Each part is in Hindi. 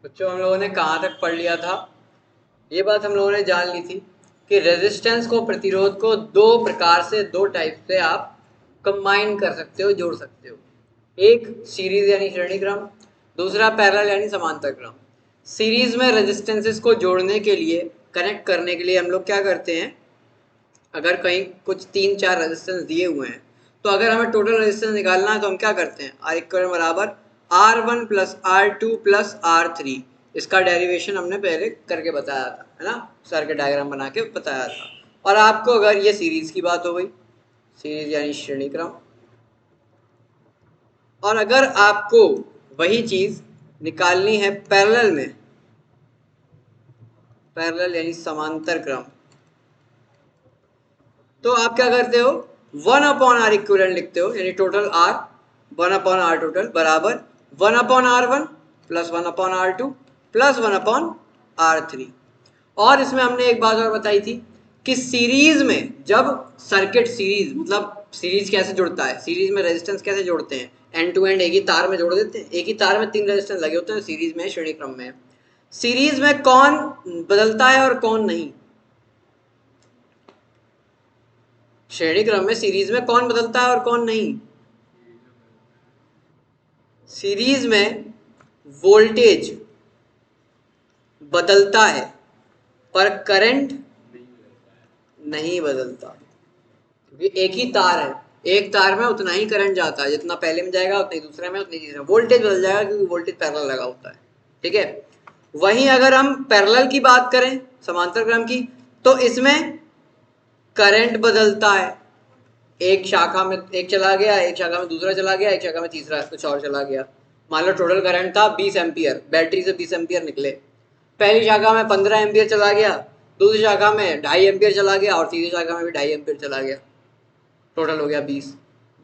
बच्चों हम लोगों ने कहाँ तक पढ़ लिया था? ये बात हम लोगों ने जान ली थी कि रेजिस्टेंस को, प्रतिरोध को दो प्रकार से, दो टाइप से आप कंबाइन कर सकते हो, जोड़ सकते हो। एक सीरीज यानी श्रेणी क्रम, दूसरा पैरेलल यानी समांतर क्रम। सीरीज में रेजिस्टेंसेस को जोड़ने के लिए, कनेक्ट करने के लिए हम लोग क्या करते हैं, अगर कहीं कुछ 3-4 रेजिस्टेंस दिए हुए हैं तो अगर हमें टोटल रेजिस्टेंस निकालना है तो हम क्या करते हैं, आर इक्वल बराबर R1 plus R2 plus R3। इसका डेरिवेशन हमने पहले करके बताया था, है ना, सर के डायग्राम बना के बताया था। और आपको अगर ये सीरीज की बात हो गई, सीरीज यानी श्रेणी क्रम, और अगर आपको वही चीज निकालनी है पैरेलल में, पैरेलल यानी समांतर क्रम, तो आप क्या करते हो, 1/R इक्विवेलेंट लिखते हो, यानी टोटल R 1/R टोटल बराबर 1/R1 plus 1/R2 plus 1/R3। और इसमें हमने एक बात और बताई थी कि सीरीज में, जब सर्किट सीरीज, मतलब सीरीज कैसे जुड़ता है, सीरीज में रेजिस्टेंस कैसे जोड़ते हैं, एंड टू एंड एक ही तार में जोड़ देते हैं। एक ही तार में 3 रेजिस्टेंस लगे होते हैं, सीरीज में, श्रेणी क्रम में। सीरीज में कौन बदलता है और कौन नहीं? श्रेणी क्रम में सीरीज में कौन बदलता है और कौन नहीं? सीरीज में वोल्टेज बदलता है पर करंट नहीं बदलता, क्योंकि एक ही तार है। एक तार में उतना ही करंट जाता है, जितना पहले में जाएगा उतना ही दूसरे में, उतनी तीसरे में। वोल्टेज बदल जाएगा क्योंकि वोल्टेज पैरेलल लगा होता है, ठीक है। वहीं अगर हम पैरेलल की बात करें, समांतर क्रम की, तो इसमें करंट बदलता है। एक शाखा में एक चला गया, एक शाखा में दूसरा चला गया, एक शाखा में तीसरा कुछ और चला गया। मान लो टोटल करंट था 20 एम्पियर, बैटरी से 20 एम्पियर निकले। पहली शाखा में 15 एम्पियर चला गया, दूसरी शाखा में 2.5 एम्पियर चला गया, और तीसरी शाखा में भी 2.5 एम्पियर चला गया। टोटल हो गया 20।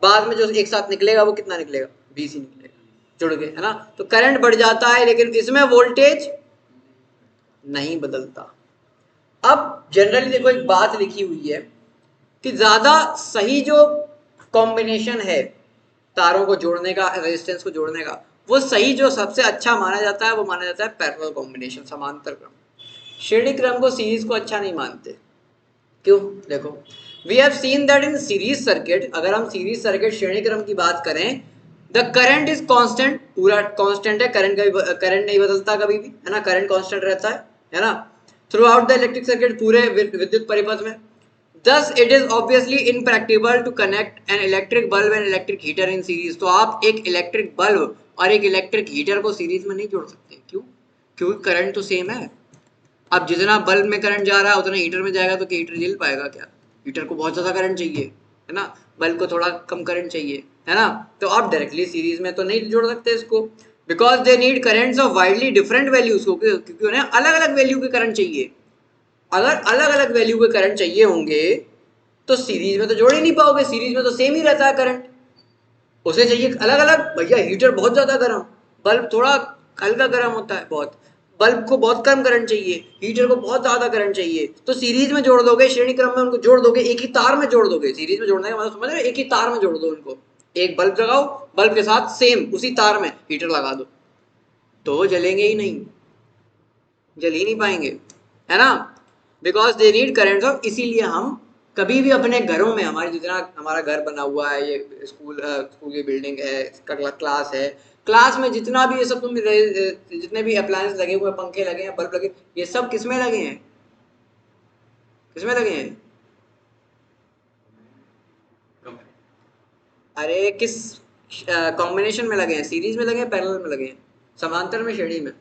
बाद में जो एक साथ निकलेगा वो कितना निकलेगा? 20 ही निकलेगा, जुड़ गए, है ना। तो करंट बढ़ जाता है, लेकिन इसमें वोल्टेज नहीं बदलता। अब जनरली देखो, एक बात लिखी हुई है कि ज्यादा सही जो कॉम्बिनेशन है तारों को जोड़ने का, रेजिस्टेंस को जोड़ने का, वो सही जो सबसे अच्छा माना जाता है वो माना जाता है पैरेलल कॉम्बिनेशन, समांतर क्रम। श्रेणी क्रम को, सीरीज को अच्छा नहीं मानते। क्यों? देखो, we have seen that in series circuit, अगर हम सीरीज सर्किट श्रेणी क्रम की बात करें, द करंट इज कांस्टेंट, पूरा कांस्टेंट है, करंट नहीं बदलता कभी भी, है ना, करंट कांस्टेंट रहता है ना, through out the electric circuit, पूरे विद्युत परिपथ में। Thus, it is obviously impracticable to connect an electric bulb and electric heater in series। तो आप एक इलेक्ट्रिक बल्ब और एक इलेक्ट्रिक हीटर को सीरीज में नहीं जोड़ सकते। क्यों? क्योंकि करंट तो सेम है। अब जितना बल्ब में करंट जा रहा है उतना हीटर में जाएगा, तो क्या हीटर झेल पाएगा? क्या, हीटर को बहुत ज्यादा करंट चाहिए, है ना, बल्ब को थोड़ा कम करंट चाहिए, है ना। तो आप डायरेक्टली सीरीज में तो नहीं जोड़ सकते इसको, because they need currents of widely different values को, क्योंकि उन्हें अलग अलग वैल्यू के करंट चाहिए। अगर अलग अलग वैल्यू के करंट चाहिए होंगे तो सीरीज में तो जोड़ ही नहीं पाओगे, सीरीज में तो सेम ही रहता है करंट। उसे चाहिए अलग अलग। भैया हीटर बहुत ज्यादा गर्म, बल्ब थोड़ा हल्का गर्म होता है बहुत, बल्ब को बहुत कम करंट चाहिए, हीटर को बहुत ज्यादा करंट चाहिए, तो सीरीज में जोड़ दोगे, श्रेणी क्रम में उनको जोड़ दोगे, एक ही तार में जोड़ दोगे। सीरीज में जोड़ने का मतलब समझ रहे हो? एक ही तार में जोड़ दो उनको, एक बल्ब लगाओ, बल्ब के साथ सेम उसी तार में हीटर लगा दो, तो जलेंगे ही नहीं, जल ही नहीं पाएंगे, है ना, because they need current of. इसीलिए हम कभी भी अपने घरों में, हमारे जितना हमारा घर बना हुआ है, ये स्कूल की बिल्डिंग है, क्लास है, क्लास में जितना भी ये सब तुम जितने भी अप्लायंस लगे हुए, पंखे लगे हैं, बल्ब लगे, ये सब किसमें लगे हैं? किसमें लगे हैं? अरे किस कॉम्बिनेशन में लगे हैं? सीरीज में लगे हैं, पैरेलल में लगे हैं, समांतर में, श्रेणी में?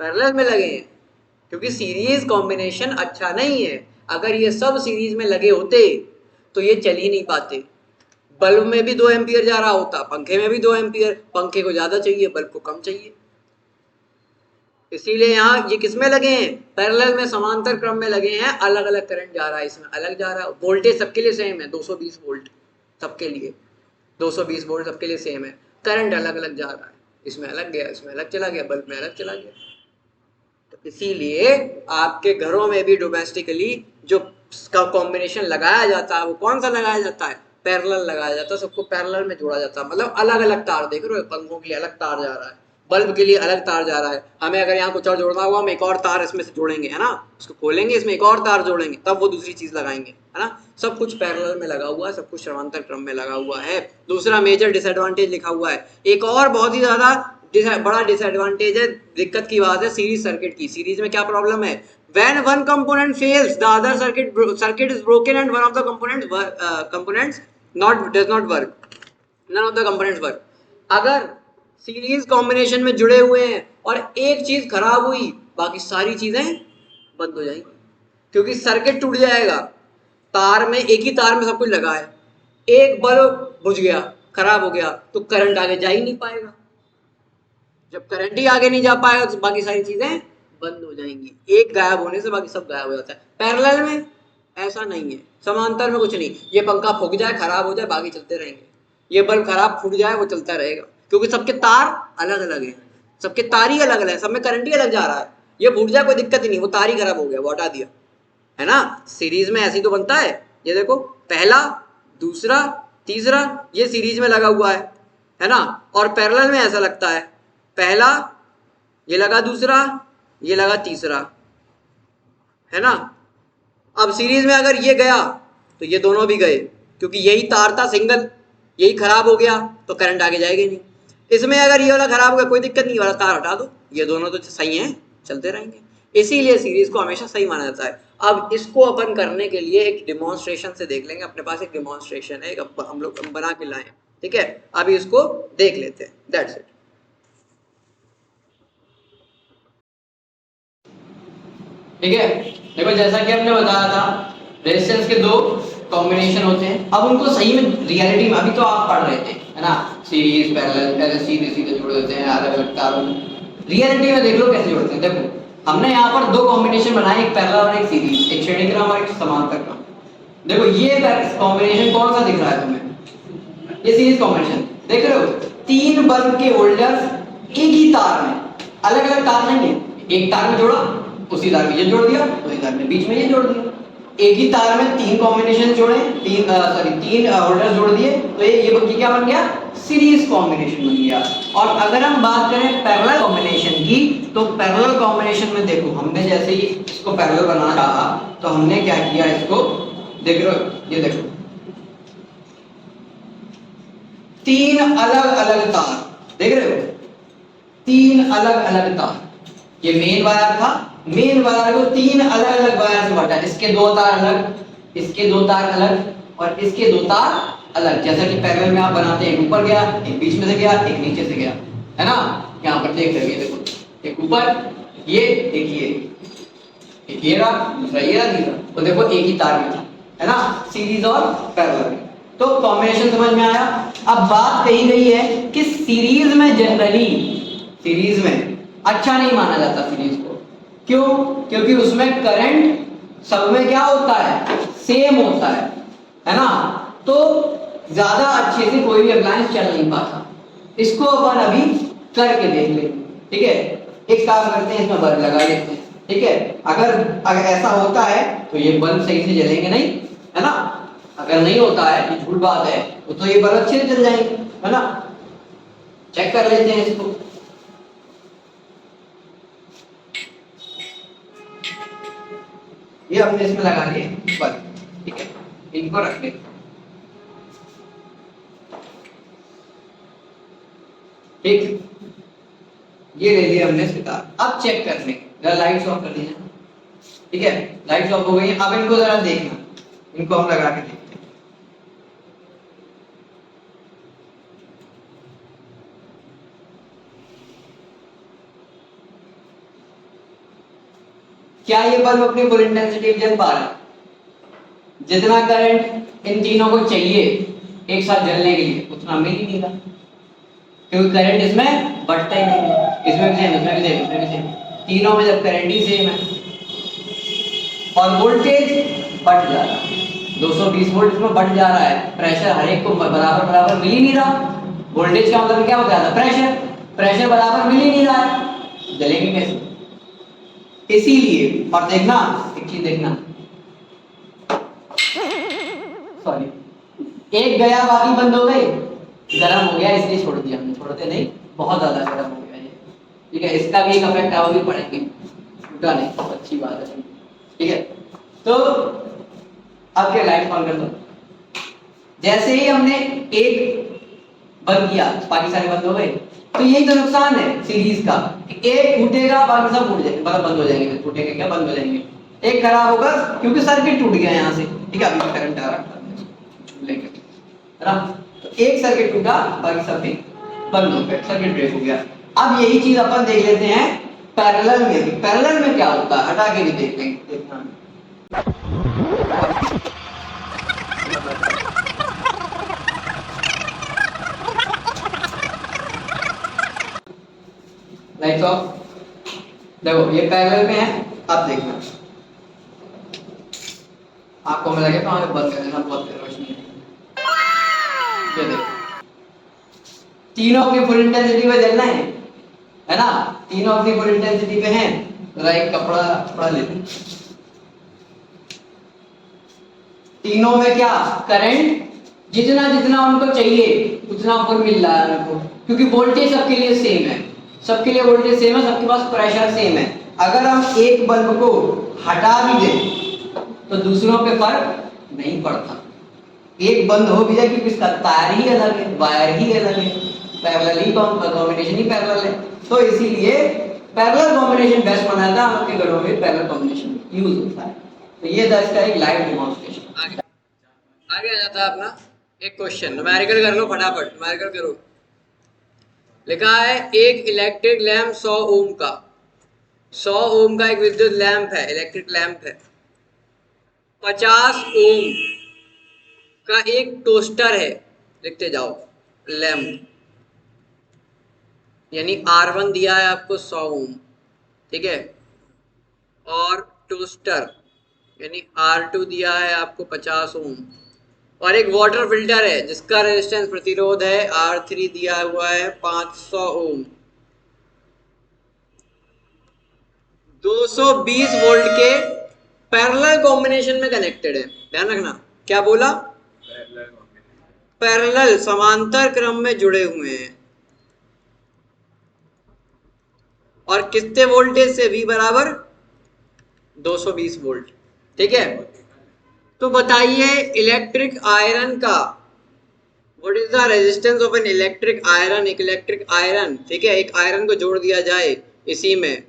पैरेलल में लगे हैं, क्योंकि सीरीज कॉम्बिनेशन अच्छा नहीं है। अगर ये सब सीरीज में लगे होते तो ये चल ही नहीं पाते। बल्ब में भी 2 एम्पियर जा रहा होता, पंखे में भी 2 एम्पियर, पंखे को ज्यादा चाहिए, बल्ब को कम चाहिए। इसीलिए यहाँ ये किसमें लगे हैं? पैरेलल में, समांतर क्रम में लगे हैं। अलग अलग करंट जा रहा है, इसमें अलग जा रहा है, वोल्टेज सबके लिए सेम है, 220 वोल्ट सबके लिए, 220 वोल्ट सबके लिए सेम है, करंट अलग अलग जा रहा है, इसमें अलग गया, इसमें अलग चला गया, बल्ब में अलग चला गया। तो इसीलिए आपके घरों में भी डोमेस्टिकली जो कॉम्बिनेशन लगाया जाता है वो कौन सा लगाया जाता है? पैरेलल लगाया जाता है। सबको पैरेलल में जोड़ा जाता है, मतलब अलग अलग तार, देख रहे हो, पंखों के लिए अलग तार जा रहा है, बल्ब के लिए अलग तार जा रहा है, हमें अगर यहाँ कुछ और जोड़ना हुआ हम एक और तार इसमें से जोड़ेंगे, है ना, इसको खोलेंगे, इसमें एक और तार जोड़ेंगे, तब वो दूसरी चीज लगाएंगे, है ना। सब कुछ पैरेलल में लगा हुआ है, सब कुछ समांतर क्रम में लगा हुआ है। दूसरा मेजर डिसएडवांटेज लिखा हुआ है। एक और बहुत ही ज्यादा बड़ा डिसएडवांटेज है, दिक्कत की बात है सीरीज सर्किट की। सीरीज में क्या प्रॉब्लम है, when one component fails the other circuit is broken and one of the components does not work, none of the components work। अगर सीरीज कॉम्बिनेशन में जुड़े हुए हैं और एक चीज खराब हुई, बाकी सारी चीजें बंद हो जाएंगी, क्योंकि सर्किट टूट जाएगा। तार में, एक ही तार में सब कुछ लगा है, एक बल्ब बुझ गया, खराब हो गया, तो करंट आगे जा ही नहीं पाएगा। जब करंट ही आगे नहीं जा पाएगा तो बाकी सारी चीजें बंद हो जाएंगी। एक गायब होने से बाकी सब गायब हो जाता है। पैरेलल में ऐसा नहीं है, समांतर में कुछ नहीं। ये पंखा फूक जाए, खराब हो जाए, बाकी चलते रहेंगे। ये बल्ब खराब फूट जाए, वो चलता रहेगा, क्योंकि सबके तार अलग अलग हैं, सबके तार ही अलग अलग है, सब में करंट ही अलग जा रहा है। ये फूट जाए कोई दिक्कत ही नहीं, वो तार ही खराब हो गया, वो हटा दिया, है ना। सीरीज में ऐसे ही तो बनता है। ये देखो, पहला, दूसरा, तीसरा, ये सीरीज में लगा हुआ है ना। और पैरेलल में ऐसा लगता है, पहला ये लगा, दूसरा ये लगा, तीसरा, है ना। अब सीरीज में अगर ये गया तो ये दोनों भी गए, क्योंकि यही तार था सिंगल, यही खराब हो गया तो करंट आगे जाएगा नहीं। इसमें अगर ये वाला खराब हो गया, कोई दिक्कत नहीं, वाला तार हटा दो, ये दोनों तो सही हैं, चलते रहेंगे। इसीलिए सीरीज को हमेशा सही माना जाता है। अब इसको अपन करने के लिए एक डिमॉन्स्ट्रेशन से देख लेंगे। अपने पास एक डिमॉन्स्ट्रेशन है, हम लोग बना के लाए, ठीक है। अभी इसको देख लेते हैं, दैट्स इट। ठीक है, देखो जैसा कि हमने बताया था, रेजिस्टेंस के दो कॉम्बिनेशन होते हैं। अब उनको सही में रियलिटी में, अभी तो आप पढ़ रहे थे, है ना, सीरीज पैरेलल, ऐसे सीधे सीधे जोड़ देते हैं अलग अलग तारों में। रियलिटी में देख लो कैसे जोड़ते हैं। देखो हमने यहाँ पर दो कॉम्बिनेशन बनाए, एक पैरेलल और एक सीरीज, एक श्रेणी क्रम और एक समांतर क्रम। देखो ये कॉम्बिनेशन कौन सा दिख रहा है तुम्हें, ये सीरीज कॉम्बिनेशन देख रहे हो। तीन बल्ब के होल्डर्स एक ही तार में, अलग अलग तार नहीं है, एक तार में जोड़ा, उसी तार में ये जोड़ दिया, उसी तार में बीच में ये जोड़ दिया। एक ही तार में तीन कॉम्बिनेशन जोड़े, तीन होल्डर जोड़ दिए, तो ये क्या बन गया, सीरीज कॉम्बिनेशन बन गया। और अगर हम बात करें पैरेलल कॉम्बिनेशन की, तो पैरेलल कॉम्बिनेशन में देखो हमने जैसे ही इसको पैरेलल बनाना चाहा तो हमने क्या किया, इसको देख रहे हो, ये देखो तीन अलग अलग तार, देख रहे हो, तीन अलग अलग तार। ये मेन वायर था, मेन वायर को तीन अलग अलग वायर से बांटा, इसके दो तार अलग, इसके दो तार अलग, और इसके दो तार अलग। जैसा कि पैरेलल में आप बनाते हैं, एक ऊपर गया, एक बीच में से गया, एक नीचे से गया, है ना। यहाँ पर देख रहे हो, देखो एक ऊपर, ये एक ये रहा, दूसरा ये रहा, तीसरा, तो देखो एक ही तार में था, है ना, सीरीज और पैरेलल में। तो कॉम्बिनेशन समझ में आया। अब बात कही गई है कि सीरीज में जनरली, सीरीज में अच्छा नहीं माना जाता सीरीज को। क्यों? क्योंकि उसमें करंट सब में क्या होता है, सेम होता है ना। तो ज्यादा अच्छे से कोई भी अप्लायंस चल नहीं पाता। इसको अपन अभी करके देख लेंगे, ठीक है। एक काम करते हैं, इसमें बल्ब लगा लेते हैं, ठीक है। अगर ऐसा होता है तो ये बल्ब सही से जलेंगे नहीं, है ना। अगर नहीं होता है, ये झूठ बात है, तो ये बल्ब अच्छे से जल जाएंगे, है ना। चेक कर लेते हैं इसको। ये हमने इसमें लगा लिए बल्ब, ठीक है, इनको रख ले। ठीक, ये ले लिया हमने इसके तार। अब चेक कर लेंगे, जरा लाइट्स ऑफ कर दीजिए, ठीक है। लाइट्स ऑफ हो गई हैं। अब इनको जरा देखना, इनको हम लगा के देखते हैं। क्या ये बल्ब अपनी फुल इंटेंसिटी जल पा रहा है? जितना करंट इन तीनों को चाहिए एक साथ जलने के लिए, उतना मिल ही नहीं रहा, क्योंकि करंट इसमें बढ़ता ही नहीं है। इसमें भी सेम, इसमें भी सेम, इसमें भी सेम, तीनों में जब करंट ही सेम है और वोल्टेज बढ़ जा रहा है, 220 वोल्ट इसमें बढ़ जा रहा है, प्रेशर हर एक को बराबर बराबर मिल ही नहीं रहा। वोल्टेज का मतलब क्या होता है, प्रेशर, प्रेशर बराबर मिल ही नहीं रहा है, जलेंगे कैसे? इसीलिए, और देखना एक चीज देखना, सॉरी, एक गया बाकी बंद हो गए, गर्म हो गया इसलिए छोड़ दिया हमने, छोड़ते नहीं, बहुत ज्यादा गर्म हो गया ये, ठीक है, इसका भी एक इफेक्ट है, वो भी पढ़ेंगे, टूटा नहीं, अच्छी बात है। ठीक है, तो अब क्या लाइट ऑन कर दो। जैसे ही हमने एक बंद किया बाकी सारे बंद हो गए, तो यही तो नुकसान है सीरीज का, एक फूटेगा बाकी सब फूट जाएंगे, मतलब बंद हो जाएंगे, फूटेंगे क्या, बंद हो जाएंगे। एक खराब होगा क्योंकि सर्किट टूट गया यहाँ से, ठीक है, अभी करंट आ रहा है लेके, है ना, तो एक सर्किट टूटा बाकी सब भी बंद हो गए, सर्किट ब्रेक हो गया। अब यही चीज अपन देख लेते हैं पैरेलल में भी, पैरेलल में क्या होता है हटा के भी देख लेंगे, देखना। लाइट्स ऑफ, देखो ये पैरेलल में है, अब देखना आपको मैं लगे तो बंद कर देना, बहुत तेज रोशनी है, ये देखो तीनों अपनी फुल इंटेंसिटी पे जलना है ना, तीनों अपनी फुल इंटेंसिटी पे हैं। जरा एक कपड़ा लेते हैं, तीनों में क्या करंट जितना जितना उनको चाहिए उतना ऊपर मिल रहा है उनको, क्योंकि वोल्टेज सबके लिए सेम है, सबके लिए वोल्टेज सेम है, सबके पास प्रेशर सेम है। अगर हम एक बल्ब को हटा भी दें तो दूसरों पे फर्क नहीं पड़ता, एक बंद हो भी जाए क्योंकि इसका तार ही अलग है, वायर ही अलग है, पैरेलल ही कॉम्बिनेशन ही पैरेलल है, तो इसीलिए पैरेलल कॉम्बिनेशन बेस्ट माना जाता है, आपके घरों में पैरेलल कॉम्बिनेशन यूज होता है। तो ये था इसका एक लाइव डेमोंस्ट्रेशन। आगे आ जाता है अपना एक क्वेश्चन, न्यूमेरिकल कर लो फटाफट, न्यूमेरिकल करो। लिखा है एक इलेक्ट्रिक लैंप 100 ओम का, 100 ओम का एक विद्युत लैंप है, इलेक्ट्रिक लैंप है, 50 ओम का एक टोस्टर है, लिखते जाओ लैंप, यानी R1 दिया है आपको 100 ओम, ठीक है, और टोस्टर यानी R2 दिया है आपको 50 ओम, और एक वाटर फिल्टर है जिसका रेजिस्टेंस प्रतिरोध है R3 दिया हुआ है 500 ओम, 220 वोल्ट के पैरेलल कॉम्बिनेशन में कनेक्टेड है। ध्यान रखना क्या बोला, पैरेलल समांतर क्रम में जुड़े हुए हैं, और कितने वोल्टेज से, V बराबर 220 वोल्ट, ठीक है। तो बताइए इलेक्ट्रिक आयरन का what is the resistance of an electric iron, एक इलेक्ट्रिक आयरन, ठीक है, एक आयरन को जोड़ दिया जाए इसी में,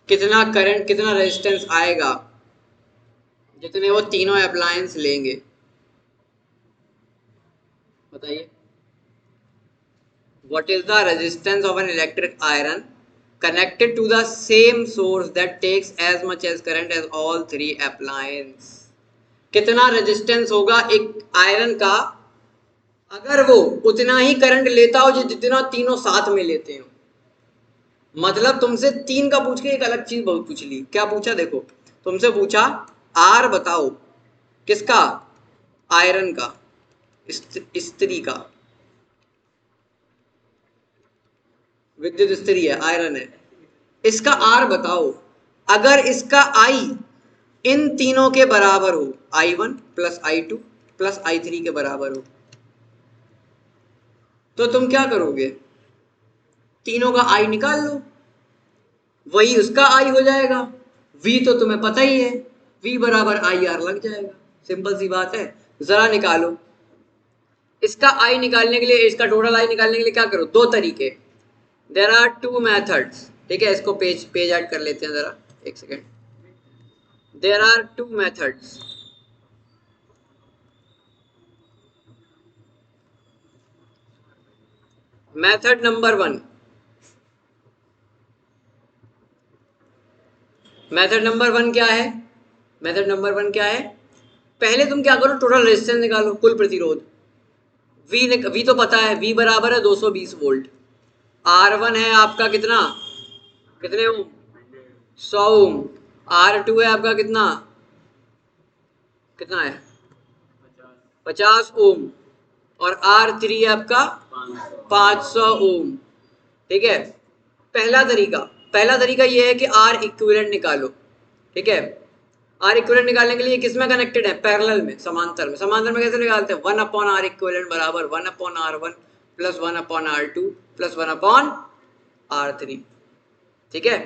कितना करंट कितना रेजिस्टेंस आएगा जितने वो तीनों अप्लायंस लेंगे, बताइए। What is the resistance of an electric iron connected to the same source that takes as much as current as all three appliances। कितना रेजिस्टेंस होगा एक आयरन का अगर वो उतना ही करंट लेता हो जितना तीनों साथ में लेते हो। मतलब तुमसे 3 का पूछ के एक अलग चीज बहुत पूछ ली, क्या पूछा देखो, तुमसे पूछा आर बताओ किसका, आयरन का, स्त्री का, विद्युत स्त्री है, आयरन है, इसका आर बताओ। अगर इसका आई इन तीनों के बराबर हो, I1 plus I2 plus I3 के बराबर हो, तो तुम क्या करोगे, तीनों का आई निकाल लो, वही उसका आई हो जाएगा। V तो तुम्हें पता ही है, V बराबर IR लग जाएगा, सिंपल सी बात है। जरा निकालो, इसका आई निकालने के लिए, इसका टोटल आई निकालने के लिए क्या करो, 2 तरीके, देयर आर 2 मेथड्स, ठीक है। इसको पेज ऐड कर लेते हैं जरा, एक second. There are 2 methods, method number 1, method number 1 क्या है, मेथड नंबर 1 क्या है, पहले तुम क्या करो, टोटल रेजिस्टेंस निकालो, कुल प्रतिरोध। V तो पता है, V बराबर है 220 वोल्ट, R1 है आपका कितना, कितने ओम, 100 ओम, R2 है आपका कितना, कितना है 50 ओम, और R3 है आपका 500 ओम, ठीक है। पहला तरीका ये है कि R इक्विवेलेंट निकालो, ठीक है। R इक्विवेलेंट निकालने के लिए किस में कनेक्टेड है, पैरेलल में, समांतर में। समांतर में कैसे निकालते हैं, 1/R इक्विवेलेंट बराबर 1/R1 plus 1/R2 plus 1/R3, ठीक है,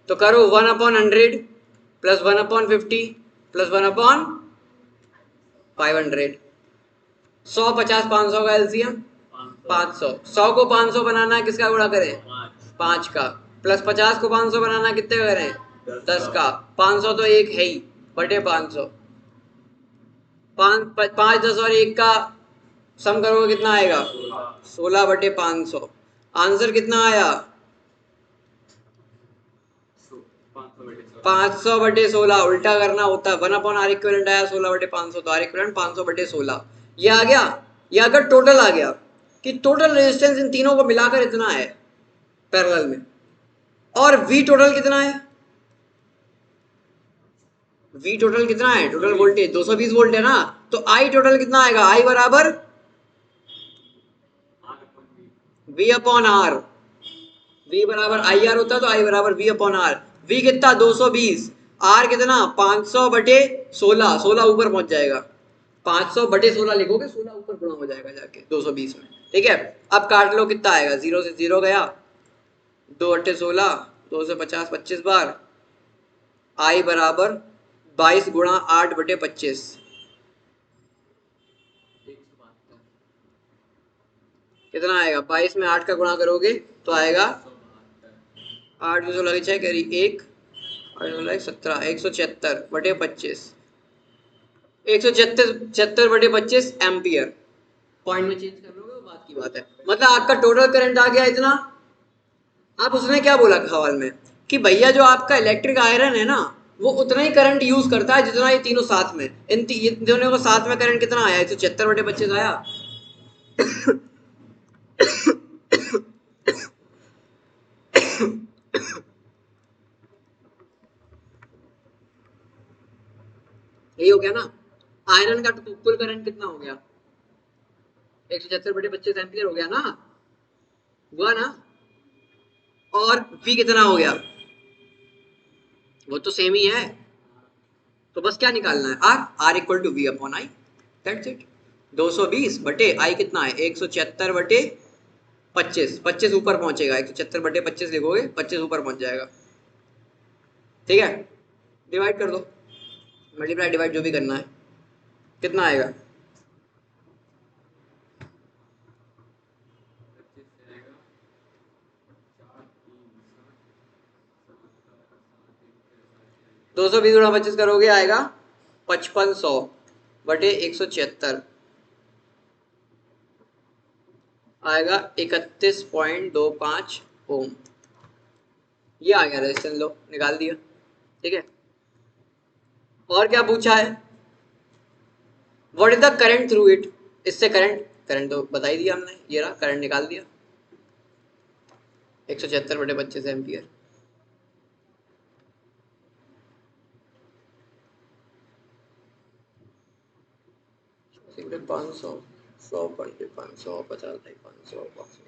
तो करो 1/100 प्लस 1/50 प्लस 1/500। 100, 50, 500 का एलसीएम 500। 100 को 500 बनाना है, किसका गुणा करें? 5 का। प्लस 50 को 500 बनाना है, कितने का करें? 10 का। 500 तो एक है ही, बटे 500। 5, 10 और 1 का सम करोगे कितना आएगा? 16/500। आंसर कितना आया? 500/16। उल्टा करना होता है, 1/R आया 16/500, तो R 500/16 ये आ गया। ये अगर टोटल आ गया कि टोटल रेजिस्टेंस इन तीनों को मिलाकर इतना है पैरेलल में, और V टोटल कितना है? V टोटल कितना है? टोटल वोल्टेज 220 वोल्ट है ना, तो I टोटल कितना आएगा? I बराबर V/R। V बराबर IR होता है, तो I बराबर V/R। V कितना? 220। R कितना? 500/16। 16 ऊपर पहुंच जाएगा, 500/16 लिखोगे, 16 ऊपर गुणा हो जाएगा जाके 220 में। ठीक है, अब काट लो, कितना आएगा? 0 से 0 गया, 2/16, 2 से 50 25 बार। I बराबर 22 गुणा 8/25। कितना आएगा? 22 में 8 का गुणा करोगे तो आएगा 8 में 16 की 6 करी 1, 8 16 17, 176/25। 176/25 एम्पियर। पॉइंट में चेंज कर लोगे वो बात की बात है। मतलब आपका टोटल करंट आ गया इतना। आप उसने क्या बोला सवाल में कि भैया जो आपका इलेक्ट्रिक आयरन है ना, वो उतना ही करंट यूज करता है जितना ये तीनों साथ में। ये दोनों को साथ में करंट कितना आया? 176/25 आया। यही हो गया ना। आयरन का कुल करंट कितना हो गया? 176/25 एम्पियर हो गया ना, हुआ ना। और V कितना हो गया? वो तो सेम ही है, तो बस क्या निकालना है? R equal to V/I। That's it. 220/I कितना है? 176/25। 25 ऊपर पहुंचेगा, 176/25 लिखोगे, 25 ऊपर पहुंच जाएगा। ठीक है, डिवाइड कर दो, मल्टीप्लाई डिवाइड जो भी करना है। कितना आएगा? दो सौ 20 × 25 करोगे आएगा 5500/176 आएगा 31.25 ओम। ये आ गया रेजिस्टेंस, लो निकाल दिया। ठीक है, और क्या पूछा है? What is the current through it? इससे करंट तो बता ही दिया हमने, ये रहा करंट निकाल दिया 176/25 एम्पियर। सिंगल 500, 100/500, 50/500, 500।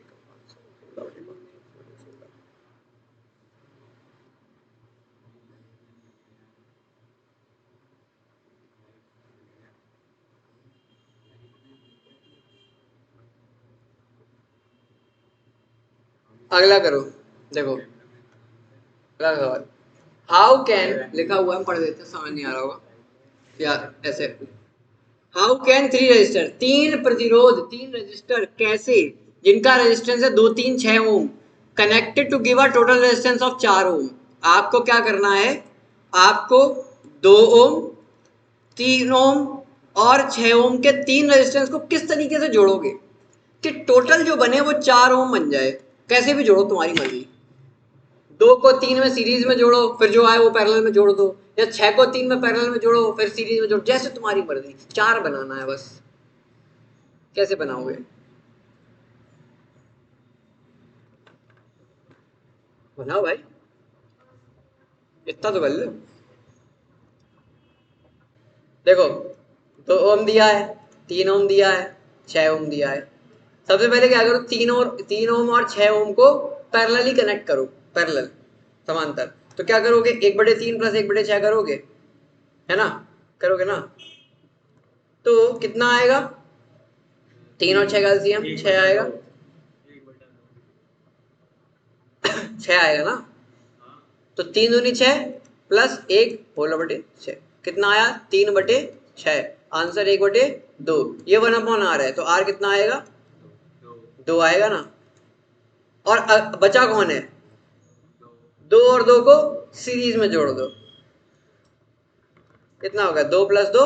अगला करो, देखो अगला सवाल। हाउ कैन, लिखा हुआ है, पढ़ देते, समझ नहीं आ रहा होगा या ऐसे। हाउ कैन 3 रजिस्टर, 3 प्रतिरोध, 3 रजिस्टर कैसे, जिनका रेजिस्टेंस है 2, 3, 6 ohm, connected to give a total resistance of 4 ohm. आपको क्या करना है? आपको 2 ओम, 3 ओम और 6 ओम के 3 रेजिस्टेंस को किस तरीके से जोड़ोगे कि टोटल जो बने वो 4 ओम बन जाए। कैसे भी जोड़ो, तुम्हारी मर्जी। 2 को 3 में सीरीज में जोड़ो, फिर जो आए वो पैरेलल में जोड़ दो, या 6 को 3 में पैरेलल में जोड़ो, फिर सीरीज में जोड़ो, जैसे तुम्हारी मर्जी। 4 बनाना है बस। कैसे बनाओगे? बनाओ भाई, इतना तो कर लो। देखो 2 ओम दिया है, 3 ओम दिया है, 6 ओम दिया है। सबसे पहले क्या करो? 3 ओम और 6 ओम को पैरेलली कनेक्ट करो, पैरेलल समांतर। तो क्या करोगे? 1/3 प्लस 1/6 करोगे, है ना? करोगे ना, तो कितना आएगा? 3 और 6 का एलसीएम 6 आएगा। 6 आएगा ना, तो 3 दूनी 6 प्लस 1 होल बटे 6 कितना आया 3/6 आंसर 1/2 ये 1/r है तो r कितना आएगा 2 आएगा ना। और बचा कौन है 2 और 2 को सीरीज में जोड़ दो कितना होगा 2 + 2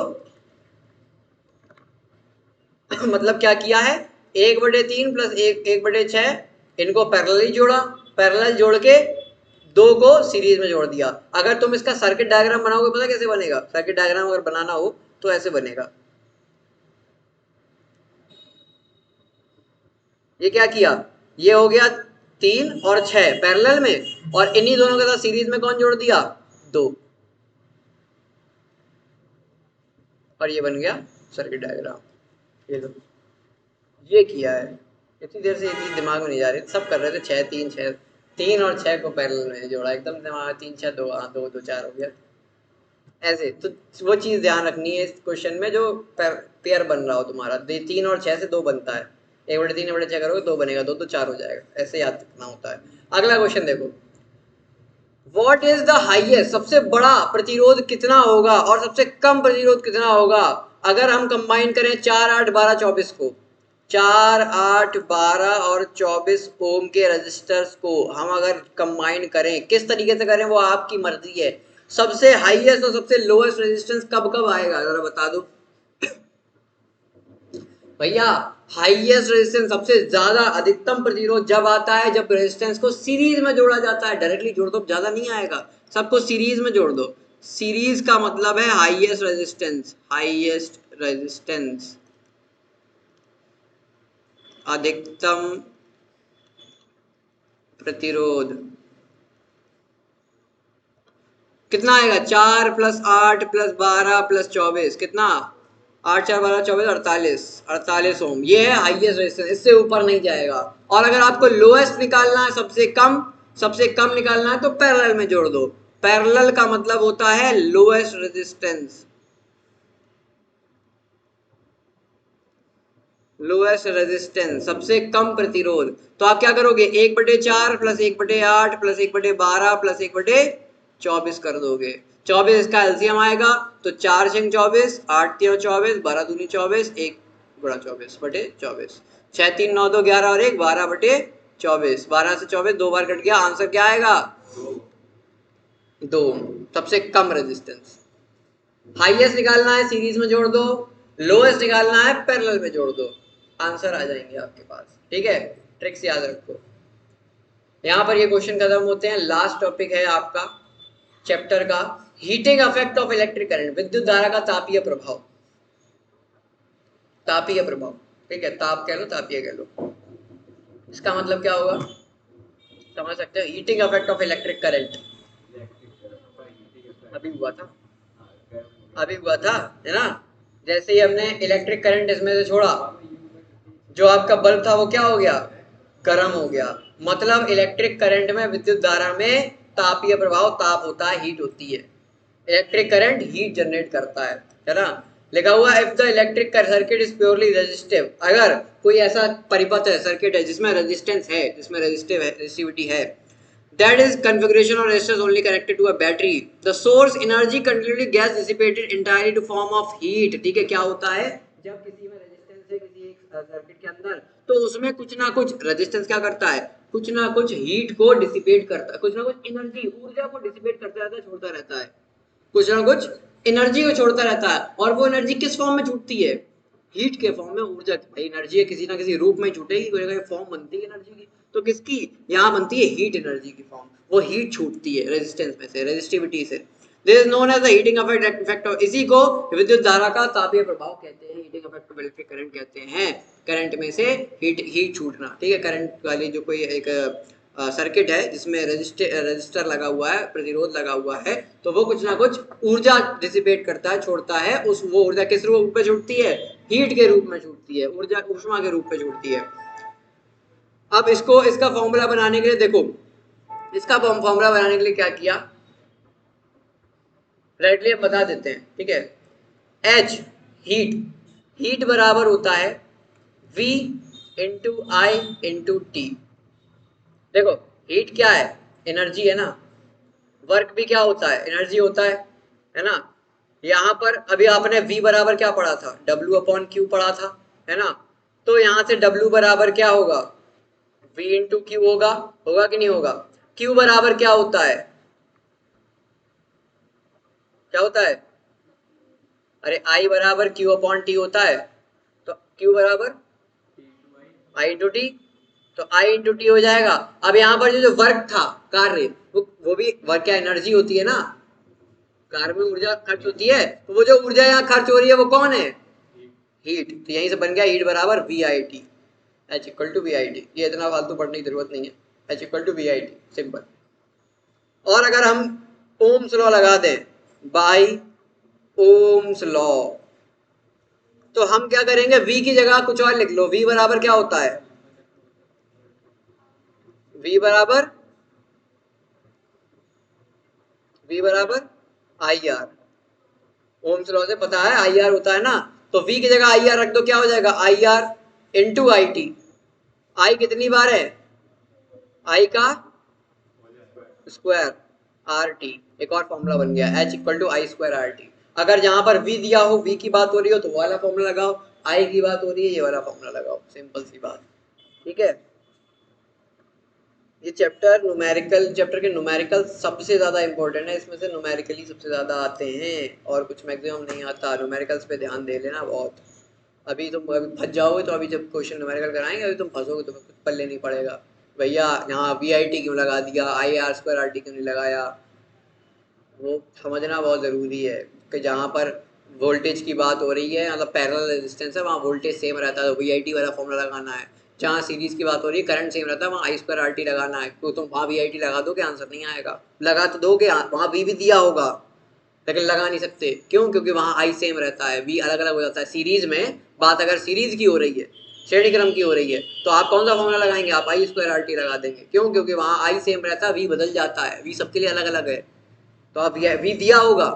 मतलब क्या किया है 1/3 प्लस 1/6 इनको पैरेलली जोड़ा पैरेलल जोड़ के 2 को सीरीज में जोड़ दिया। अगर तुम इसका सर्किट डायग्राम बनाओगे पता कैसे बनेगा सर्किट डायग्राम अगर बनाना हो तो ऐसे बनेगा। ये क्या किया ये हो गया 3 और 6 पैरेलल में और इन्हीं दोनों के साथ सीरीज में कौन जोड़ दिया 2 और ये बन गया सर्किट डायग्राम। ये लो ये किया है इतनी देर से ये चीज दिमाग में नहीं जा रही सब कर रहे थे 6 3 6 3 और 6 को पैरेलल में जोड़ा एकदम दिमाग 3 6 2 2 2 4 हो गया ऐसे। तो वो चीज ध्यान रखनी है इस क्वेश्चन में जो पेयर बन रहा हो तुम्हारा 3 और 6 से 2 बनता है 1/3 1/6 करोगे 2 बनेगा 2 तो 4 हो जाएगा ऐसे याद रखना होता है। अगला क्वेश्चन देखो व्हाट इज द हाईएस्ट सबसे बड़ा प्रतिरोध कितना होगा और सबसे कम प्रतिरोध कितना होगा अगर हम कंबाइन करें 4 8 12 24 को 4 8 12 और 24 ओम के रजिस्टर्स को हम अगर कंबाइन करें किस तरीके से करें वो आपकी मर्जी है। सबसे हाईएस्ट और सबसे लोएस्ट रेजिस्टेंस कब कब आएगा जरा बता दो भैया। हाईएस्ट रेजिस्टेंस सबसे ज्यादा अधिकतम प्रतिरोध जब आता है जब रेजिस्टेंस को सीरीज में जोड़ा जाता है। डायरेक्टली जोड़ दो ज्यादा नहीं आएगा सबको सीरीज में जोड़ दो। सीरीज का मतलब है हाईएस्ट रेजिस्टेंस अधिकतम प्रतिरोध कितना आएगा 4 + 8 + 12 + 24 कितना 8 4 12 24 48 ओम ये है हाईएस्ट रेजिस्टेंस इससे ऊपर नहीं जाएगा। और अगर आपको लोएस्ट निकालना है सबसे कम निकालना है तो पैरेलल में जोड़ दो। पैरेलल का मतलब होता है लोएस्ट रेजिस्टेंस सबसे कम प्रतिरोध। तो आप क्या करोगे 1/4 + 1/8 + 1/12 + 1/24 कर दोगे 24 इसका एलसीएम आएगा तो 4 6 24 8 3 24 12 दूनी 24 1 गुणा 24/24 6 3 9 2 11 और 1 12/24 12 से 24 2 बार कट गया आंसर क्या आएगा 2 सबसे कम रेजिस्टेंस। हाईएस्ट निकालना है सीरीज में जोड़ दो लोएस्ट निकालना है पैरेलल में जोड़ दो आंसर आ जाएंगे आपके पास। ठीक है ट्रिक्स याद रखो। यहाँ पर ये क्वेश्चन खत्म होते हैं। लास्ट टॉपिक है आपका चैप्टर का heating effect of electric current विद्युत धारा का तापीय प्रभाव। ठीक है ताप कह लो तापीय कह लो इसका मतलब क्या होगा समझ सकते हो। Heating effect of electric current अभी हुआ था है ना। जैसे ही हमने इलेक्ट्रिक करंट इसमें से छोड़ा जो आपका बल्ब था वो क्या हो गया गर्म हो गया। मतलब इलेक्ट्रिक करंट में विद्युत धारा में तापीय प्रभाव ताप होता है हीट होती है। इलेक्ट्रिक करंट हीट जनरेट करता है ना। लिखा हुआ if the electric circuit is purely resistive अगर कोई ऐसा परिपथ है सर्किट है जिसमें रेजिस्टेंस है जिसमें रेजिस्टिविटी है that is configuration of resistors only connected to a battery the source energy continually gets dissipated entirely to form of heat। ठीक है क्या होता है जब किसी में रेजिस्टेंस है किसी एक सर्किट के अंदर तो उसमें कुछ ना कुछ रेजिस्टेंस क्या करता है कुछ ना कुछ हीट को डिसिपेट करता है कुछ ना कुछ एनर्जी ऊर्जा को डिसिपेट करता रहता है छोड़ता रहता है कुछ ना कुछ एनर्जी को छोड़ता रहता है। और वो एनर्जी किस फॉर्म में छूटती है हीट के फॉर्म में। ऊर्जा एनर्जी है किसी ना किसी रूप में छूटेगी कोई ना कोई फॉर्म बनती है एनर्जी की तो किसकी यहाँ बनती है हीट एनर्जी की फॉर्म। वो हीट छूटती है रेजिस्टेंस में से रेजिस्टिविटी से। This is known as the heating effect of इसी को विद्युत धारा का तापीय प्रभाव कहते हैं। Heating effect of electric current कहते हैं करंट में से हीट छूटना। ठीक है करंट वाली जो कोई एक सर्किट है जिसमें रजिस्टर लगा हुआ है प्रतिरोध लगा हुआ है तो वो कुछ ना कुछ ऊर्जा डिसिपेट करता है छोड़ता है। उस वो ऊर्जा किस रूप में छूटती है हीट के रूप में छूटती है ऊर्जा ऊष्मा के रूप में छूटती है। अब इसका फॉर्मूला बनाने के लिए देखो इसका फॉर्मूला बनाने के लिए क्या किया डायरेक्टली हम बता देते हैं। ठीक है H हीट बराबर होता है V × I × T। देखो हीट क्या है एनर्जी है ना वर्क भी क्या होता है, एनर्जी होता है ना। यहाँ पर अभी आपने V बराबर क्या पढ़ा था, W अपॉन Q पढ़ा था, है ना। तो यहाँ से W बराबर क्या होगा, V इंटू क्यू होगा, होगा कि नहीं होगा। Q बराबर क्या होता है, क्या होता है, अरे I बराबर Q अपॉन टी होता है। तो Q बराबर I इंटू टी, तो I इंटू टी हो जाएगा। अब यहाँ पर जो वर्क था, कार्य, वो भी वर्क क्या एनर्जी होती है ना, कार्य में ऊर्जा खर्च होती है, तो वो जो ऊर्जा यहाँ खर्च हो रही है वो कौन है, हीट। तो यहीं से बन गया हीट बराबर V I T, H equal to V I T. ये इतना फालतू पढ़ने की जरूरत नहीं है, H equal to V I T, simple. और अगर हम ओम्स लॉ लगा दें, बाई ओम्स लॉ, तो हम क्या करेंगे, v की जगह कुछ और लिख लो। v बराबर क्या होता है, v बराबर आई आर। ओम्स लॉ से पता है आई आर होता है ना, तो v की जगह आई आर रख दो, क्या हो जाएगा, I R into I T. I कितनी बार है, आई का स्क्वायर, आर टी, एक और फॉर्मूला बन गया, H equal to I square R T. अगर जहां पर v दिया हो, v की बात हो रही हो तो वो वाला फॉर्मूला लगाओ, आई की बात हो रही है ये वाला फॉर्मूला लगाओ, सिंपल सी बात, ठीक है। ये चैप्टर न्यूमेरिकल, चैप्टर के न्यूमेरिकल सबसे ज़्यादा इंपॉर्टेंट है, इसमें से न्यूमेरिकली सबसे ज़्यादा आते हैं, और कुछ मैक्सिमम नहीं आता। न्यूमेरिकल्स पे ध्यान दे लेना बहुत। अभी तुम अभी फंस जाओगे, तो अभी जब क्वेश्चन न्यूमेरिकल कराएंगे अभी तुम फंसोगे, तुम्हें कुछ पल्ले नहीं पड़ेगा, भैया यहाँ वी आई टी क्यों लगा दिया, I R square R T क्यों नहीं लगाया। वो समझना बहुत ज़रूरी है कि जहाँ पर वोल्टेज की बात हो रही है, मतलब पैरेलल रेजिस्टेंस है, वहाँ वोल्टेज सेम रहता है, तो वी आई टी वाला फॉर्मूला लगाना है। जहाँ सीरीज की बात हो रही है, करंट सेम रहता है, वहाँ आई स्क्वायर आर टी लगाना है। तो तुम वहाँ वी आई टी लगा दोगे, आंसर नहीं आएगा। लगा तो दोगे, वहाँ वी भी दिया होगा, लेकिन लगा नहीं सकते, क्यों, क्योंकि वहाँ आई सेम रहता है, वी अलग अलग हो जाता है। सीरीज में बात अगर सीरीज की हो रही है, श्रेणी क्रम की हो रही है, तो आप कौन सा फॉर्मूला लगाएंगे, आप आई स्क्वायर आर टी लगा देंगे, क्यों, क्योंकि वहाँ आई सेम रहता है, वी बदल जाता है, वी सबके लिए अलग अलग है। तो आप वी दिया होगा,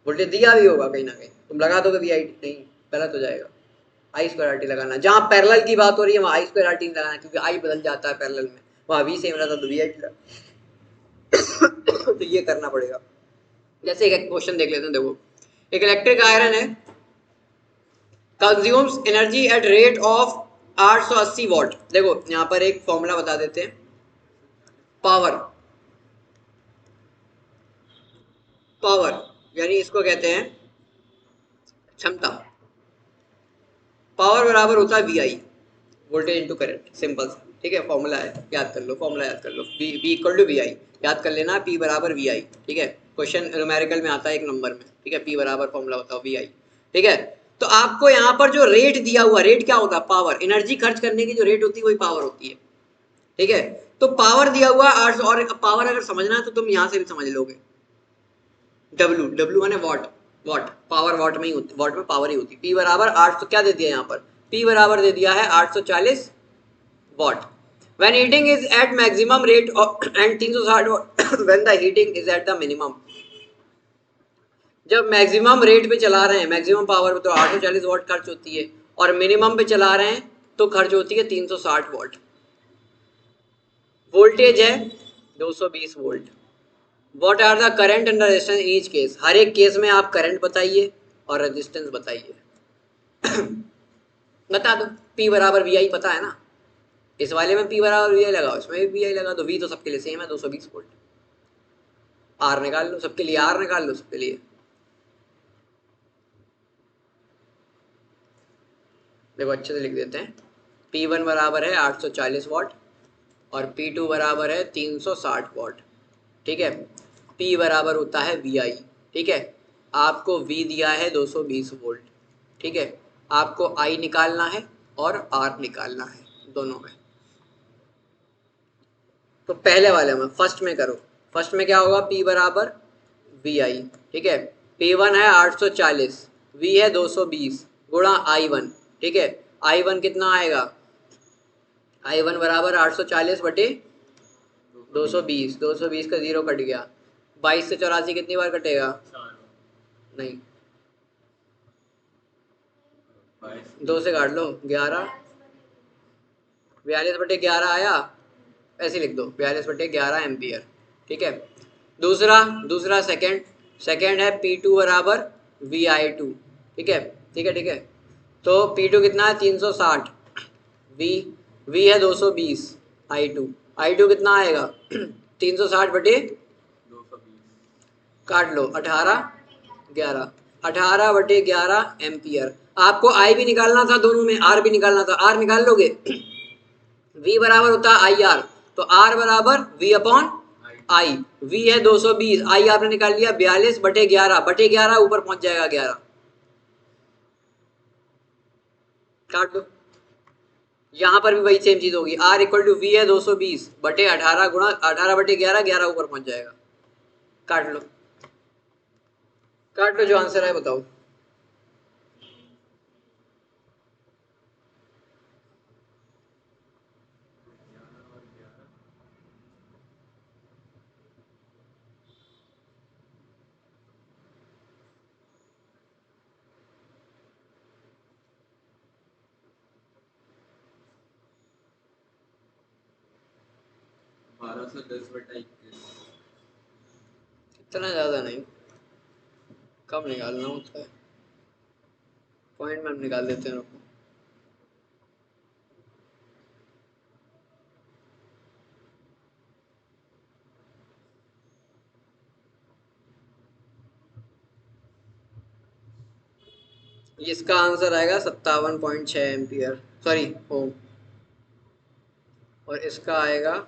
वोल्टेज दिया भी होगा, कहीं ना कहीं तुम लगा दोगे वी आई टी, नहीं, गलत हो जाएगा। आई स्क्वायर आर टी लगाना, जहाँ पैरेलल की बात हो रही है वहाँ आई स्क्वायर आर टी लगाना, क्योंकि आई बदल जाता है पैरेलल में, वहाँ वी सेम रहता है तो वी आई टी तो ये करना पड़ेगा। जैसे एक क्वेश्चन देख लेते हैं, देखो, एक इलेक्ट्रिक आयरन है, consumes energy at rate of 880 what. देखो यहाँ पर एक फॉर्मूला बता देते हैं, पावर, पावर यानी इसको कहते हैं क्षमता। पावर बराबर होता है V I, voltage into current, simple सा, ठीक है। फॉर्मूला है, याद कर लो, फॉर्मूला याद कर लो, बी इक्वल टू वी आई, याद कर लेना, पी बराबर वी आई, ठीक है। क्वेश्चन न्यूमेरिकल में आता है एक नंबर में, ठीक है। पी बराबर फॉर्मूला बताओ वी आई, ठीक है। तो आपको यहाँ पर जो रेट दिया हुआ, रेट क्या होता है, पावर, एनर्जी खर्च करने की जो रेट होती है वही पावर होती है, ठीक है। तो पावर दिया हुआ 800, और पावर अगर समझना है तो तुम यहाँ से भी समझ लोगे, डब्ल्यू, डब्ल्यू माने वॉट, वॉट पावर वॉट में ही होती, वॉट में पावर ही होती। पी बराबर 800, क्या दे दिया यहाँ पर, पी बराबर दे दिया है 840 what. when heating is at maximum rate of and 360 watt when the heating is at the minimum, जब मैक्सिमम रेट पे चला रहे हैं, मैक्सिमम पावर पे तो 840 वॉट खर्च होती है, और मिनिमम पे चला रहे हैं तो खर्च होती है 360 वॉट। वोल्टेज है 220 volt. What are the current and resistance in each case, हर एक केस में आप करंट बताइए और रेजिस्टेंस बताइए। बता दो, P बराबर वी आई पता है ना, इस वाले में P बराबर वी आई लगाओ, इसमें भी वी आई लगा दो, V तो सबके लिए सेम है 220 वोल्ट। आर निकाल लो सबके लिए, आर निकाल लो सबके लिए, देखो अच्छे से लिख देते हैं। P1 बराबर है 840 वॉट, और P2 बराबर है 360 वॉट, ठीक है। P बराबर होता है वी आई, ठीक है। आपको V दिया है 220 वोल्ट, ठीक है। आपको I निकालना है और R निकालना है दोनों में। तो पहले वाले में, फर्स्ट में करो, फर्स्ट में क्या होगा, P बराबर वी आई, ठीक है। P1 है 840, V है 220 गुणा I1, ठीक है। I1 कितना आएगा, I1 बराबर 840 बटे 220, 220 का जीरो कट गया, 22 से 84 कितनी बार कटेगा, नहीं, 2 से काट लो 11, 42 बटे 11 आया, ऐसे लिख दो 42 बटे 11 एम्पियर, ठीक है। दूसरा दूसरा सेकंड सेकंड है P2 बराबर VI2। ठीक है ठीक है ठीक है। तो P2 कितना है 360, V V है 220, I2 कितना आएगा 360 बटे 220 काट लो 18 बटे 11 एम्पियर। आपको I भी निकालना था, दोनों में R भी निकालना था, R निकाल लोगे V बराबर होता है IR, तो R बराबर V अपॉन I। V है 220, I आपने निकाल लिया 42 बटे 11 ऊपर पहुंच जाएगा 11, काट दो। यहाँ पर भी वही सेम चीज होगी, R इक्वल टू V है 220 बटे 18 गुणा 18 बटे 11 ऊपर पहुंच जाएगा। काट लो जो आंसर है बताओ। इतना ज्यादा नहीं, कम निकालना होता है, पॉइंट में हम निकाल देते हैं रुको। इसका आंसर आएगा 57.6 एम्पियर, सॉरी ओम, और इसका आएगा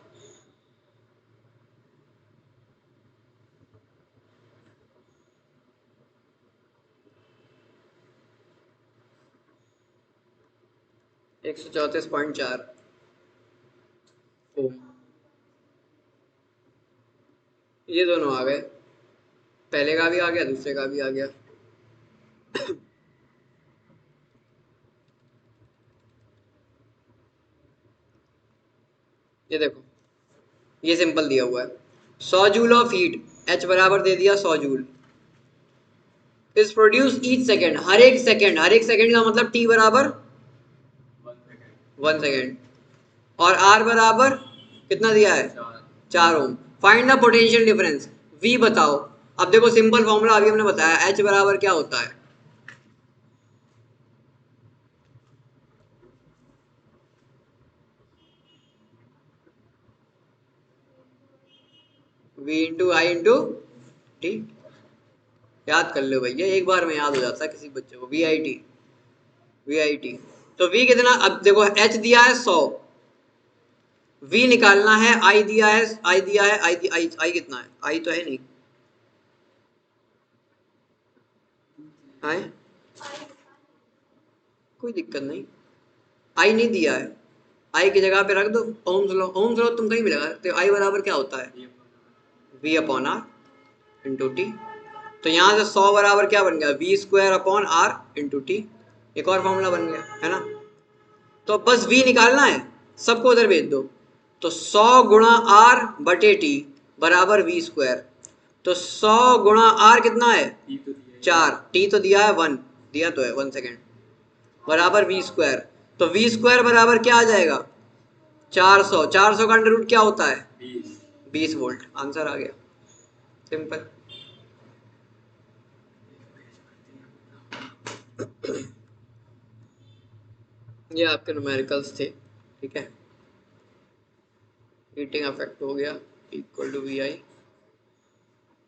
134.4 ओम। ये दोनों आ गए, पहले का भी आ गया, दूसरे का भी आ गया। ये देखो, ये सिंपल दिया हुआ है, 100 जूल ऑफ हीट, H बराबर दे दिया 100 joule, is produce each second, हर एक सेकेंड का मतलब T बराबर 1 सेकेंड, और R बराबर कितना दिया है 4 ohm. Find the potential difference, V बताओ। अब देखो सिंपल फॉर्मूला अभी हमने बताया, H बराबर क्या होता है, V इंटू आई इंटू टी। याद कर लो भैया, एक बार में याद हो जाता है किसी बच्चे को, VIT। तो V कितना, अब देखो H दिया है 100, V निकालना है, I दिया है, I कितना है, I तो है नहीं, है कोई दिक्कत नहीं, I नहीं दिया है, I की जगह पे रख दो ओम्स लॉ तुम कहीं भी लगा सकते हो। I बराबर क्या होता है V upon R into T, तो यहाँ से 100 बराबर क्या बन गया V square upon R into T, एक और फॉर्मूला बन गया है ना। तो बस V निकालना है, सबको उधर भेज दो, तो 100 गुणा R बटे टी बराबर V स्क्वायर, तो 100 गुणा R कितना है 4, टी तो दिया है 1, दिया तो है 1 सेकेंड, बराबर V स्क्वायर, तो V स्क्वायर बराबर क्या आ जाएगा 400 का अंडर रूट क्या होता है 20 वोल्ट। आंसर आ गया, सिंपल। ये आपके न्यूमेरिकल्स थे, ठीक है। हीटिंग इफेक्ट हो गया इक्वल टू VI,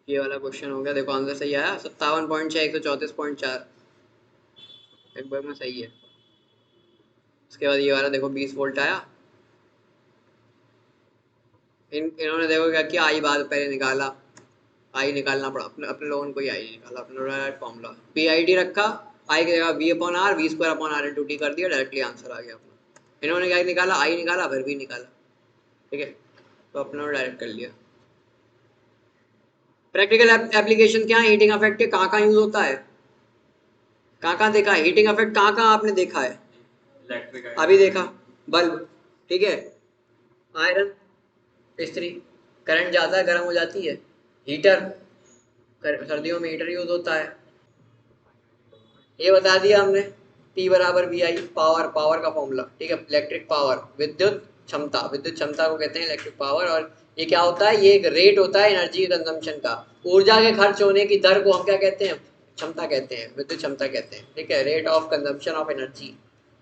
ये वाला क्वेश्चन हो गया। देखो आंसर सही आया 57.6 134.4, एक बार में सही है। उसके बाद ये वाला देखो 20 वोल्ट आया, इन्होंने देखो क्या किया, आई बाद पहले निकाला, आई निकालना पड़ा, अपने लोगों को ही आई निकाला, अपने डायरेक्ट फॉर्मूला PID रखा, आई की जगह V upon R, V square upon R into T कर दिया, डायरेक्टली आंसर आ गया अपना। इन्होंने क्या निकाला, आई निकाला फिर V निकाला, ठीक है, तो अपने डायरेक्ट कर लिया। प्रैक्टिकल एप्लीकेशन क्या है हीटिंग इफेक्ट के, कहाँ कहाँ यूज होता है, कहाँ कहाँ देखा है हीटिंग इफेक्ट, कहाँ कहाँ आपने देखा है, अभी देखा बल्ब, ठीक है, आयरन इस्त्री, करंट जाता है गर्म हो जाती है, हीटर, सर्दियों में हीटर यूज होता है, ये बता दिया हमने। P बराबर VI, पावर का फॉर्मूला, ठीक है, इलेक्ट्रिक पावर, विद्युत क्षमता को कहते हैं इलेक्ट्रिक पावर, और ये क्या होता है, ये एक रेट होता है एनर्जी कंजम्पशन का। ऊर्जा के खर्च होने की दर को हम क्या कहते हैं, क्षमता कहते हैं, विद्युत क्षमता कहते हैं, ठीक है, rate of consumption of energy.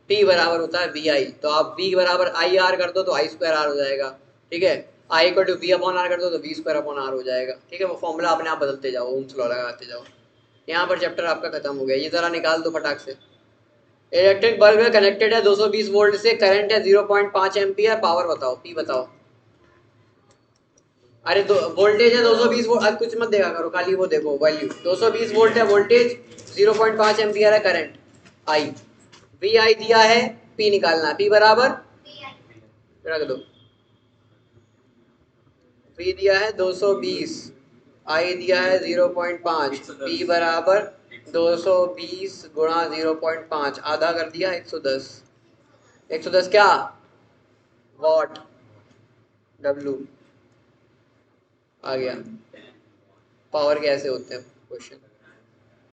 P बराबर होता है वी आई, तो आप V बराबर आई आर कर दो तो आई स्क्वायर आर हो जाएगा, ठीक है, I equal to V upon R कर दो तो वी स्क्वायर अपॉन आर हो जाएगा, ठीक है, वो फॉर्मूला अपने आप बदलते जाओ, ओम्स लॉ लगाते जाओ। यहाँ पर चैप्टर आपका खत्म हो गया, ये जरा निकाल दो फटाक से। इलेक्ट्रिक बल्ब में कनेक्टेड है 220 वोल्ट से, करंट है 0.5 एम्पियर, पावर बताओ, P बताओ। अरे दो वोल्टेज है 220 वोल्ट, अब कुछ मत देखा करो, खाली वो देखो वैल्यू, 220 वोल्ट है वोल्टेज, 0.5 एम्पियर है करंट, आई, वी आई दिया है, P निकालना, P बराबर रख दो, V दिया है 220, आई दिया है 0.5, P बराबर 220 गुणा 0.5, आधा कर दिया 110, 110 क्या वॉट, W आ गया। पावर कैसे होते हैं क्वेश्चन।